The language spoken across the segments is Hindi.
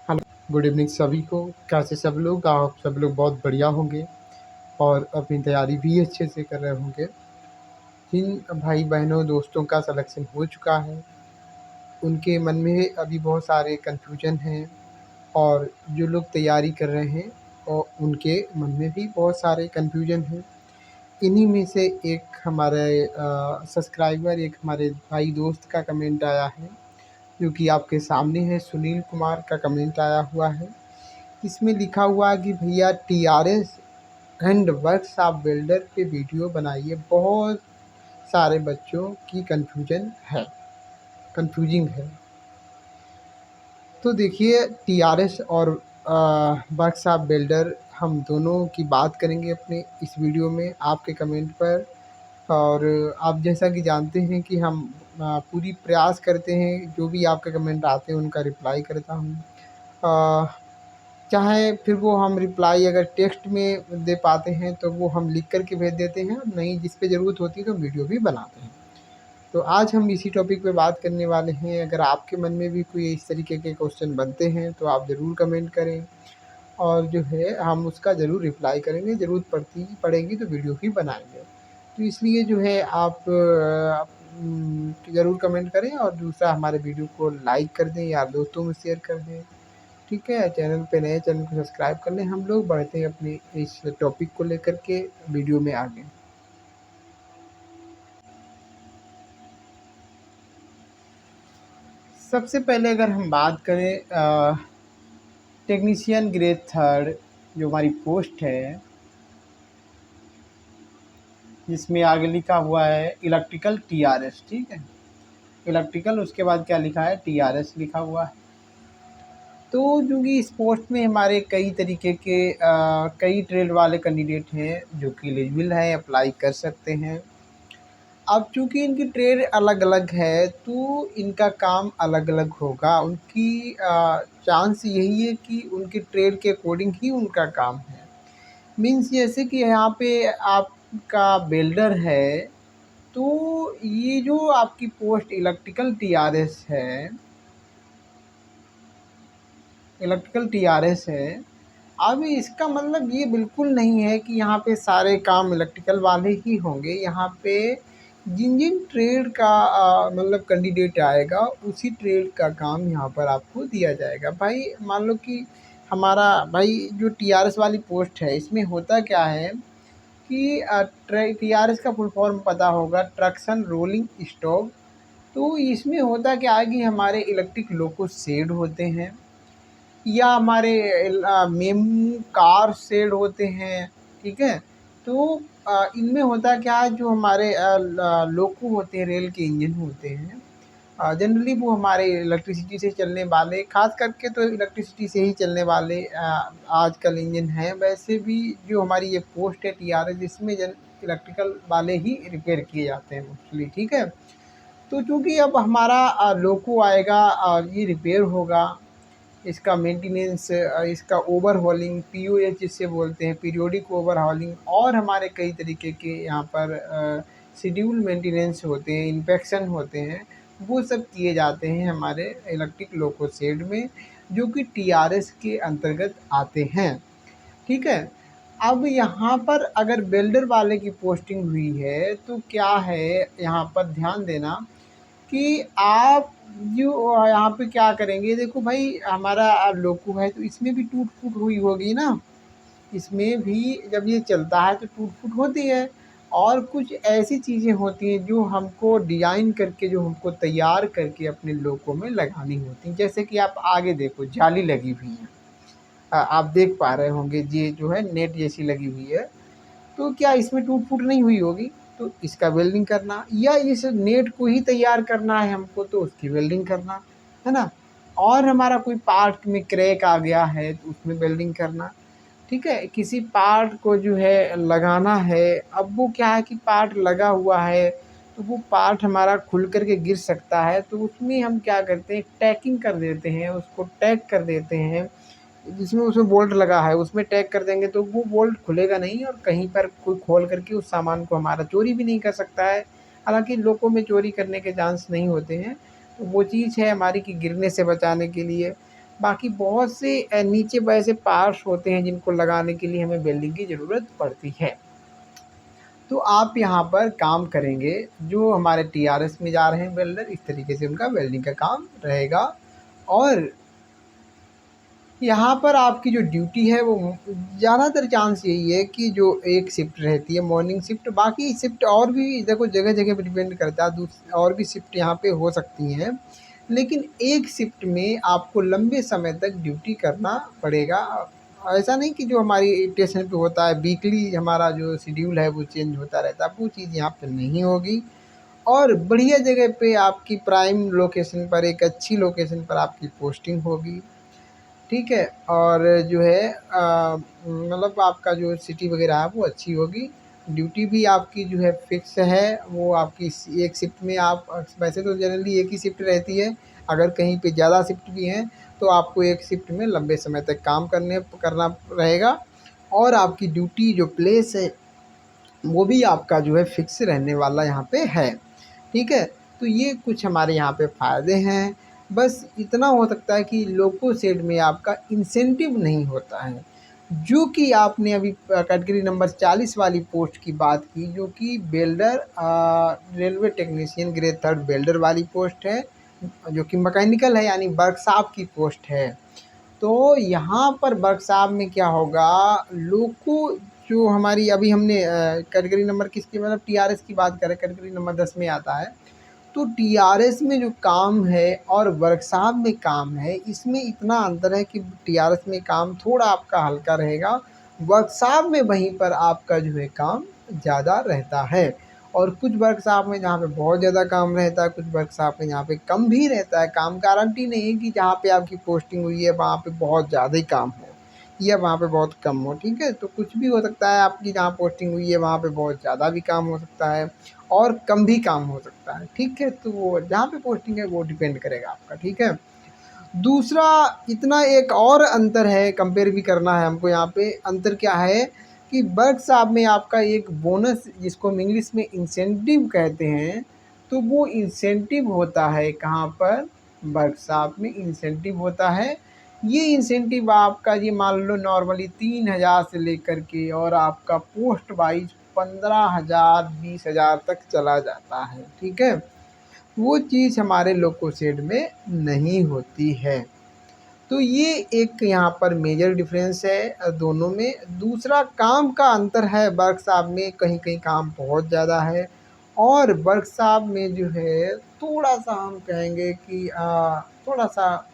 हेलो, गुड इवनिंग सभी को। कैसे सब लोग? आप सब लोग बहुत बढ़िया होंगे और अपनी तैयारी भी अच्छे से कर रहे होंगे। जिन भाई बहनों दोस्तों का सिलेक्शन हो चुका है, उनके मन में अभी बहुत सारे कन्फ्यूजन हैं, और जो लोग तैयारी कर रहे हैं और उनके मन में भी बहुत सारे कन्फ्यूजन हैं। इन्हीं में से एक हमारे सब्सक्राइबर, एक हमारे भाई दोस्त का कमेंट आया है, जो कि आपके सामने है। सुनील कुमार का कमेंट आया हुआ है। इसमें लिखा हुआ है कि भैया टीआरएस एंड वर्कशॉप बिल्डर पे वीडियो बनाइए, बहुत सारे बच्चों की कंफ्यूजिंग है। तो देखिए, टीआरएस और वर्कशॉप बिल्डर हम दोनों की बात करेंगे अपने इस वीडियो में आपके कमेंट पर। और आप जैसा कि जानते हैं कि हम पूरी प्रयास करते हैं, जो भी आपके कमेंट आते हैं उनका रिप्लाई करता हूँ। चाहे फिर वो हम रिप्लाई अगर टेक्स्ट में दे पाते हैं तो वो हम लिख कर के भेज देते हैं, नहीं जिस पे ज़रूरत होती है तो वीडियो भी बनाते हैं। तो आज हम इसी टॉपिक पे बात करने वाले हैं। अगर आपके मन में भी कोई इस तरीके के क्वेश्चन बनते हैं तो आप ज़रूर कमेंट करें, और जो है हम उसका ज़रूर रिप्लाई करेंगे। ज़रूरत पड़ेगी तो वीडियो भी बनाएंगे। तो इसलिए जो है आप ज़रूर कमेंट करें, और दूसरा हमारे वीडियो को लाइक कर दें, यार दोस्तों में शेयर कर दें। ठीक है, चैनल पे नए, चैनल को सब्सक्राइब कर लें। हम लोग बढ़ते हैं अपने इस टॉपिक को लेकर के वीडियो में आगे। सबसे पहले अगर हम बात करें टेक्नीशियन ग्रेड थर्ड, जो हमारी पोस्ट है, जिसमें आगे लिखा हुआ है इलेक्ट्रिकल टीआरएस। ठीक है, इलेक्ट्रिकल, उसके बाद क्या लिखा है, टीआरएस लिखा हुआ है। तो चूँकि इस पोस्ट में हमारे कई तरीके के कई ट्रेड वाले कैंडिडेट हैं जो कि एलिजिबल हैं, अप्लाई कर सकते हैं। अब चूँकि इनकी ट्रेड अलग-अलग है तो इनका काम अलग-अलग होगा। उनकी चांस यही है कि उनकी ट्रेड के अकॉर्डिंग ही उनका काम है। मीन्स जैसे कि यहाँ पे आपका बिल्डर है, तो ये जो आपकी पोस्ट इलेक्ट्रिकल टीआरएस है, अब इसका मतलब ये बिल्कुल नहीं है कि यहाँ पे सारे काम इलेक्ट्रिकल वाले ही होंगे। यहाँ पे जिन-जिन ट्रेड का मतलब कैंडिडेट आएगा, उसी ट्रेड का काम यहाँ पर आपको दिया जाएगा। भाई मान लो कि हमारा भाई जो टीआरएस वाली पोस्ट है, इसमें होता क्या है कि टीआरएस का फुल फॉर्म पता होगा, ट्रैक्शन रोलिंग स्टॉक। तो इसमें होता क्या है कि हमारे इलेक्ट्रिक लोको शेड होते हैं, या हमारे मेमू कार शेड होते हैं। ठीक है, तो इनमें होता क्या है, जो हमारे लोको होते हैं, रेल के इंजन होते हैं, जनरली वो हमारे इलेक्ट्रिसिटी से चलने वाले, ख़ास करके तो इलेक्ट्रिसिटी से ही चलने वाले आजकल इंजन हैं। वैसे भी जो हमारी ये पोस्ट है टीआरएस, इसमें इलेक्ट्रिकल वाले ही रिपेयर किए जाते हैं मोस्टली। ठीक है, तो चूँकि अब हमारा लोको आएगा और ये रिपेयर होगा, इसका मेंटेनेंस, इसका ओवरहॉलिंग, पीओएच जिसे बोलते हैं, पीरियोडिक ओवरहॉलिंग, और हमारे कई तरीके के यहाँ पर शेड्यूल मेंटेनेंस होते हैं, इंस्पेक्शन होते हैं, वो सब किए जाते हैं हमारे इलेक्ट्रिक लोको शेड में, जो कि टीआरएस के अंतर्गत आते हैं। ठीक है, अब यहाँ पर अगर बिल्डर वाले की पोस्टिंग हुई है तो क्या है, यहाँ पर ध्यान देना कि आप जो यहाँ पे क्या करेंगे। देखो भाई, हमारा लोको है तो इसमें भी टूट फूट हुई होगी ना, इसमें भी जब ये चलता है तो टूट फूट होती है। और कुछ ऐसी चीज़ें होती हैं जो हमको डिज़ाइन करके, जो हमको तैयार करके अपने लोको में लगानी होती हैं। जैसे कि आप आगे देखो, जाली लगी हुई है, आप देख पा रहे होंगे, ये जो है नेट जैसी लगी हुई है, तो क्या इसमें टूट फूट नहीं हुई होगी? तो इसका वेल्डिंग करना, या इस नेट को ही तैयार करना है हमको, तो उसकी वेल्डिंग करना है ना। और हमारा कोई पार्ट में क्रैक आ गया है तो उसमें वेल्डिंग करना। ठीक है, किसी पार्ट को जो है लगाना है, अब वो क्या है कि पार्ट लगा हुआ है तो वो पार्ट हमारा खुल कर के गिर सकता है, तो उसमें हम क्या करते हैं, टैकिंग कर देते हैं, उसको टैग कर देते हैं। जिसमें उसमें बोल्ट लगा है उसमें टैग कर देंगे तो वो बोल्ट खुलेगा नहीं, और कहीं पर कोई खोल करके उस सामान को हमारा चोरी भी नहीं कर सकता है। हालांकि लोगों में चोरी करने के चांस नहीं होते हैं, तो वो चीज़ है हमारी कि गिरने से बचाने के लिए बाकी बहुत से नीचे वैसे पार्ट्स होते हैं जिनको लगाने के लिए हमें वेल्डिंग की ज़रूरत पड़ती है। तो आप यहाँ पर काम करेंगे, जो हमारे टीआरएस में जा रहे हैं वेल्डर, इस तरीके से उनका वेल्डिंग का काम रहेगा। और यहाँ पर आपकी जो ड्यूटी है वो ज़्यादातर चांस यही है कि जो एक शिफ्ट रहती है मॉर्निंग शिफ्ट, बाकी शिफ्ट और भी देखो जगह जगह पे डिपेंड करता है, और भी शिफ्ट यहाँ पे हो सकती हैं, लेकिन एक शिफ्ट में आपको लंबे समय तक ड्यूटी करना पड़ेगा। ऐसा नहीं कि जो हमारी स्टेशन पे होता है वीकली हमारा जो शेड्यूल है वो चेंज होता रहता है, वो चीज़ यहाँ पे नहीं होगी। और बढ़िया जगह पे आपकी प्राइम लोकेशन पर, एक अच्छी लोकेशन पर आपकी पोस्टिंग होगी, ठीक है। और जो है मतलब आपका जो सिटी वगैरह है वो अच्छी होगी। ड्यूटी भी आपकी जो है फिक्स है, वो आपकी एक शिफ्ट में आप, वैसे तो जनरली एक ही शिफ्ट रहती है, अगर कहीं पे ज़्यादा शिफ्ट भी हैं तो आपको एक शिफ्ट में लंबे समय तक काम करना रहेगा। और आपकी ड्यूटी जो प्लेस है वो भी आपका जो है फिक्स रहने वाला यहाँ पे है, ठीक है। तो ये कुछ हमारे यहाँ पे फ़ायदे हैं। बस इतना हो सकता है कि लोको शेड में आपका इंसेंटिव नहीं होता है, जो कि आपने अभी कैटेगरी नंबर 40 वाली पोस्ट की बात की, जो कि welder railway technician grade 3 welder वाली पोस्ट है, जो कि मैकेनिकल है, यानी वर्कशॉप की पोस्ट है। तो यहाँ पर वर्कशॉप में क्या होगा, लोको जो हमारी अभी हमने कैटेगरी नंबर किसकी, मतलब टीआरएस की बात करें, कैटेगरी नंबर 10 में आता है। तो टीआरएस में जो काम है और वर्कशॉप में काम है, इसमें इतना अंतर है कि टीआरएस में काम थोड़ा आपका हल्का रहेगा, वर्कशॉप में वहीं पर आपका जो है काम ज़्यादा रहता है। और कुछ वर्कशॉप में जहाँ पे बहुत ज़्यादा काम रहता है, कुछ वर्कशॉप में यहाँ पे कम भी रहता है काम। गारंटी नहीं है कि जहाँ पे आपकी पोस्टिंग हुई है वहाँ पे बहुत ज़्यादा ही काम हो या वहाँ पे बहुत कम हो, ठीक है। तो कुछ भी हो सकता है, आपकी जहाँ पोस्टिंग हुई है वहाँ पे बहुत ज़्यादा भी काम हो सकता है और कम भी काम हो सकता है, ठीक है। तो वो जहाँ पे पोस्टिंग है वो डिपेंड करेगा आपका, ठीक है। दूसरा, इतना एक और अंतर है, कंपेयर भी करना है हमको। यहाँ पे अंतर क्या है कि वर्कशॉप में आपका एक बोनस, जिसको हम इंग्लिश में इंसेंटिव कहते हैं, तो वो इंसेंटिव होता है कहाँ पर, वर्कशॉप में इंसेंटिव होता है। ये इंसेंटिव आपका, ये मान लो नॉर्मली 3,000 से लेकर के और आपका पोस्ट वाइज 15,000 20,000 तक चला जाता है, ठीक है। वो चीज़ हमारे लोको शेड में नहीं होती है। तो ये एक यहाँ पर मेजर डिफरेंस है दोनों में। दूसरा, काम का अंतर है, वर्कशॉप में कहीं कहीं काम बहुत ज़्यादा है, और वर्कशॉप में जो है थोड़ा सा हम कहेंगे कि थोड़ा सा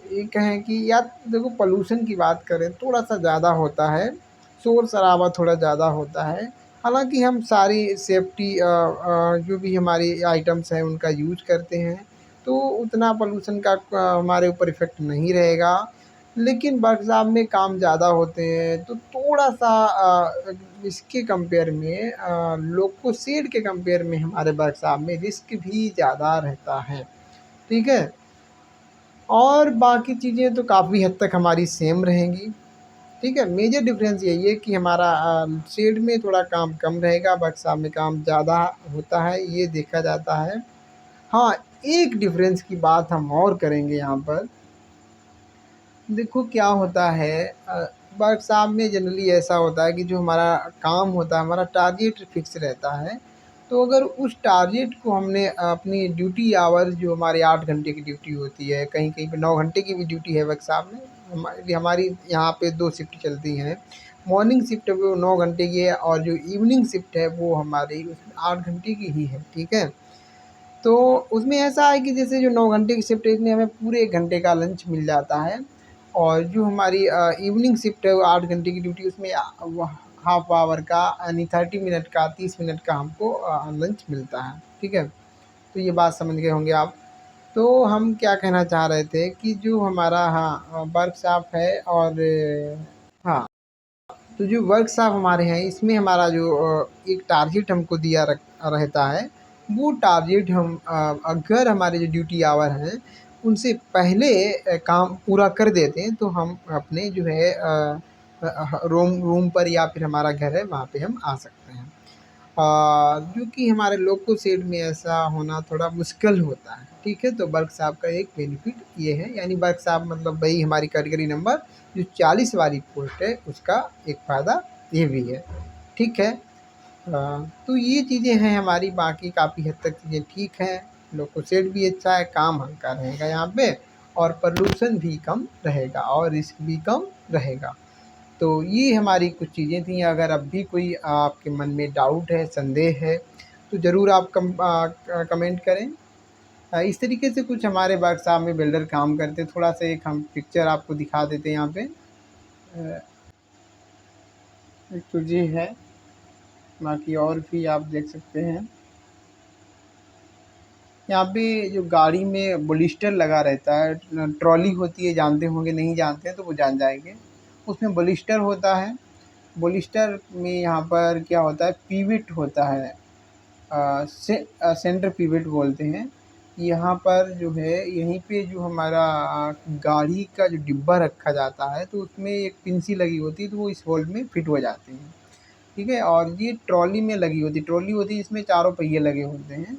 ये कहें कि, या देखो पोल्यूशन की बात करें थोड़ा सा ज़्यादा होता है, शोर शराबा थोड़ा ज़्यादा होता है। हालांकि हम सारी सेफ्टी जो भी हमारी आइटम्स हैं उनका यूज करते हैं, तो उतना पोल्यूशन का हमारे ऊपर इफ़ेक्ट नहीं रहेगा। लेकिन वर्कशॉप में काम ज़्यादा होते हैं तो थोड़ा सा इसके कंपेयर में, लोको शेड के कंपेयर में हमारे वर्कशॉप में रिस्क भी ज़्यादा रहता है, ठीक है। और बाकी चीज़ें तो काफ़ी हद तक हमारी सेम रहेंगी, ठीक है। मेजर डिफरेंस यही है कि हमारा शेड में थोड़ा काम कम रहेगा, वर्कशॉप में काम ज़्यादा होता है, ये देखा जाता है। हाँ, एक डिफरेंस की बात हम और करेंगे यहाँ पर। देखो क्या होता है, वर्कशॉप में जनरली ऐसा होता है कि जो हमारा काम होता है, हमारा टारगेट फिक्स रहता है। तो अगर उस टारगेट को हमने अपनी ड्यूटी आवर, जो हमारे 8 घंटे की ड्यूटी होती है, कहीं कहीं पे 9 घंटे की भी ड्यूटी है वर्कशॉप में। हमारी यहाँ पे 2 शिफ्ट चलती हैं, मॉर्निंग शिफ्ट वो 9 घंटे की है, और जो इवनिंग शिफ्ट है वो हमारी उसमें 8 घंटे की ही है, ठीक है। तो उसमें ऐसा है कि जैसे जो 9 घंटे की शिफ्ट है इसमें हमें पूरे 1 घंटे का लंच मिल जाता है, और जो हमारी इवनिंग शिफ्ट है वो 8 घंटे की ड्यूटी, उसमें हाफ आवर का, यानी 30 मिनट का, 30 मिनट का हमको लंच मिलता है, ठीक है। तो ये बात समझ गए होंगे आप। तो हम क्या कहना चाह रहे थे कि जो हमारा, हाँ, वर्कशॉप है, और हाँ, तो जो वर्कशॉप हमारे हैं इसमें हमारा जो एक टारगेट हमको दिया रहता है, वो टारगेट हम अगर हमारे जो ड्यूटी आवर हैं उनसे पहले काम पूरा कर देते हैं तो हम अपने जो है रूम पर, या फिर हमारा घर है वहाँ पे हम आ सकते हैं। जो कि हमारे लोको शेड में ऐसा होना थोड़ा मुश्किल होता है। ठीक है, तो वर्कशॉप का एक बेनिफिट ये है, यानी वर्कशॉप मतलब वही हमारी कैटेगरी नंबर जो 40 वाली पोस्ट है उसका एक फ़ायदा ये भी है। ठीक है, तो ये चीज़ें हैं हमारी, बाकी काफ़ी हद तक चीज़ें ठीक हैं। लोको शेड भी अच्छा है, काम हल्का रहेगा यहाँ पे, और पोल्यूशन भी कम रहेगा और रिस्क भी कम रहेगा। तो ये हमारी कुछ चीज़ें थी। अगर अब भी कोई आपके मन में डाउट है, संदेह है, तो ज़रूर आप कमेंट करें। इस तरीके से कुछ हमारे वर्कशॉप में बिल्डर काम करते हैं। थोड़ा-सा एक हम पिक्चर आपको दिखा देते हैं यहाँ पे। एक तो ये है, बाकी और भी आप देख सकते हैं। यहाँ पे जो गाड़ी में बलिस्टर लगा रहता है, ट्रॉली होती है, जानते होंगे, नहीं जानते हैं तो वो जान जाएँगे। उसमें बलिस्टर होता है। बलिस्टर में यहाँ पर क्या होता है, पिवट होता है, सेंटर पिवट बोलते हैं। यहाँ पर जो है, यहीं पे जो हमारा गाड़ी का जो डिब्बा रखा जाता है, तो उसमें एक पिन-सी लगी होती है, तो वो इस होल में फिट हो जाती है। ठीक है, और ये ट्रॉली में लगी होती है। ट्रॉली होती है जिसमें चारों पहिए लगे होते हैं।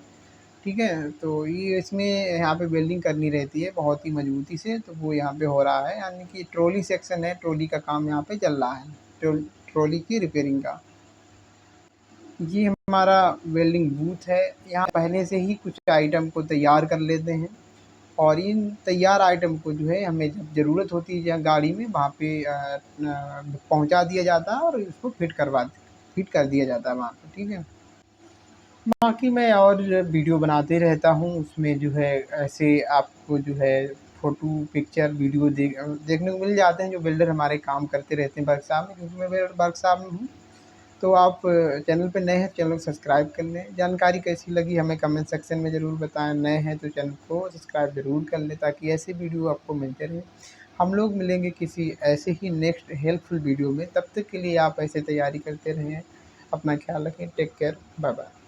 ठीक है, तो ये इसमें यहाँ पे वेल्डिंग करनी रहती है बहुत ही मजबूती से, तो वो यहाँ पे हो रहा है, यानी कि ट्रॉली सेक्शन है, ट्रॉली का काम यहाँ पे चल रहा है, ट्रॉली की रिपेयरिंग का। ये हमारा वेल्डिंग बूथ है। यहाँ पहले से ही कुछ आइटम को तैयार कर लेते हैं, और इन तैयार आइटम को जो है हमें जब ज़रूरत होती है जहाँ गाड़ी में, वहाँ पे पहुँचा दिया जाता है और उसको फिट कर दिया जाता है वहाँ पे। ठीक है, बाकी मैं और वीडियो बनाते रहता हूँ, उसमें जो है ऐसे आपको जो है फ़ोटो, पिक्चर, वीडियो देखने को मिल जाते हैं, जो बिल्डर हमारे काम करते रहते हैं वर्कशॉप में, क्योंकि मैं वर्कशॉप में हूँ। तो आप चैनल पे नए हैं, चैनल को सब्सक्राइब कर लें। जानकारी कैसी लगी हमें कमेंट सेक्शन में ज़रूर बताएँ। नए हैं तो चैनल को सब्सक्राइब ज़रूर कर लें, ताकि ऐसे वीडियो आपको मिलते रहें। हम लोग मिलेंगे किसी ऐसे ही नेक्स्ट हेल्पफुल वीडियो में। तब तक के लिए आप ऐसे तैयारी करते रहें। अपना ख्याल रखें। Take care. Bye bye.